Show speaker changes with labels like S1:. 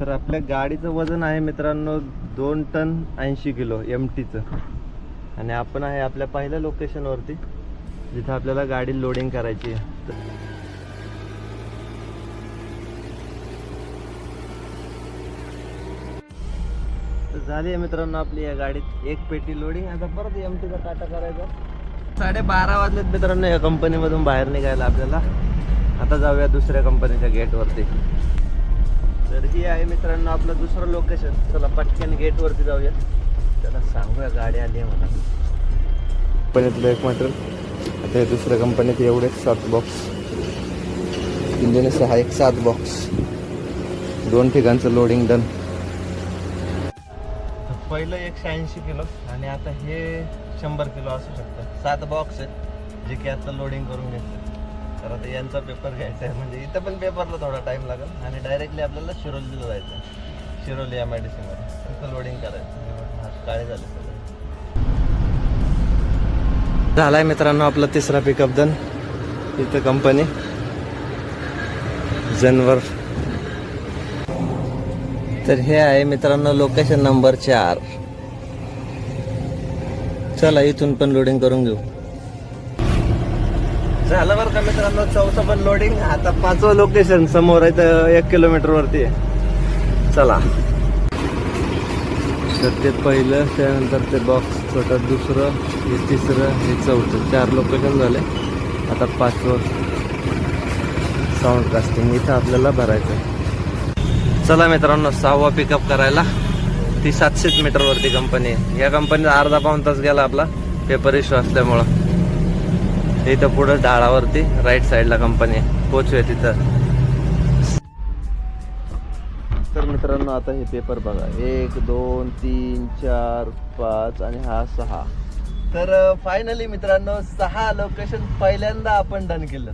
S1: तर आपल्या गाडीचं वजन आहे मित्रांनो 2 टन 80 किलो MTचं. आणि आपण आहे आपल्या पहिल्या लोकेशनवरती जिथं आपल्याला गाडी लोडिंग करायची आहे. तर झाली आहे मित्रांनो आपली या गाडीत एक पेटी लोडिंग. आता परत MTचा काटा करायचा. 12:30 वाजलेत मित्रांनो या कंपनीमधून बाहेर निघायला आपल्याला. आता जाऊया दुसऱ्या कंपनीच्या गेटवरती. तर ही आहे मित्रांनो आपलं दुसरं लोकेशन. चला पटकन गेटवरती जाऊया. त्याला सांगूया गाडी आली आहे म्हणा. कंपनीतलं एक मटेरियल आता दुसऱ्या कंपनीत एवढे 7 बॉक्स. इंजिन 6 एक 7 बॉक्स. 2 ठिकाणचं लोडिंग डन. पहिलं 180 किलो आणि आता हे 100 किलो असू शकतं. 7 बॉक्स आहेत जे की आता लोडिंग करून घेतलं. तर आता यांचा पेपर घ्यायचा आहे. म्हणजे इथं पण पेपरला थोडा टाइम लागेल आणि डायरेक्टली आपल्याला शिरोलीला जायचं आहे. शिरोली MIDC मध्ये तिथं लोडिंग करायचं. काळे झाले सगळे. झालाय मित्रांनो आपला तिसरा पिकअप डन. इथं कंपनी जनवर. तर हे आहे मित्रांनो लोकेशन नंबर 4. चला इथून पण लोडिंग करून घेऊ. झालं बरं का मित्रांनो 4थं पण लोडिंग. आता 5वं लोकेशन समोर आहे तर 1 किलोमीटर वरती आहे. चला तर ते पहिलं, त्यानंतर ते बॉक्स छोटा, दुसरं, हे तिसरं, हे 4थं. 4 लोकेशन झाले. आता 5वं साऊंड कास्टिंग इथं आपल्याला भरायचं आहे. चला मित्रांनो 6वा पिकअप करायला. ती 700 मीटर वरती कंपनी आहे. या कंपनीचा अर्धा पाऊण तास गेला आपला पेपर इश्यू असल्यामुळं. इथं पुढं ढाळावरती राईट साईडला कंपनी आहे. पोचूया तिथं. तर मित्रांनो आता हे पेपर बघा 1 2 3 4 5 आणि हा 6. तर फायनली मित्रांनो 6 लोकेशन पहिल्यांदा आपण डन केलं.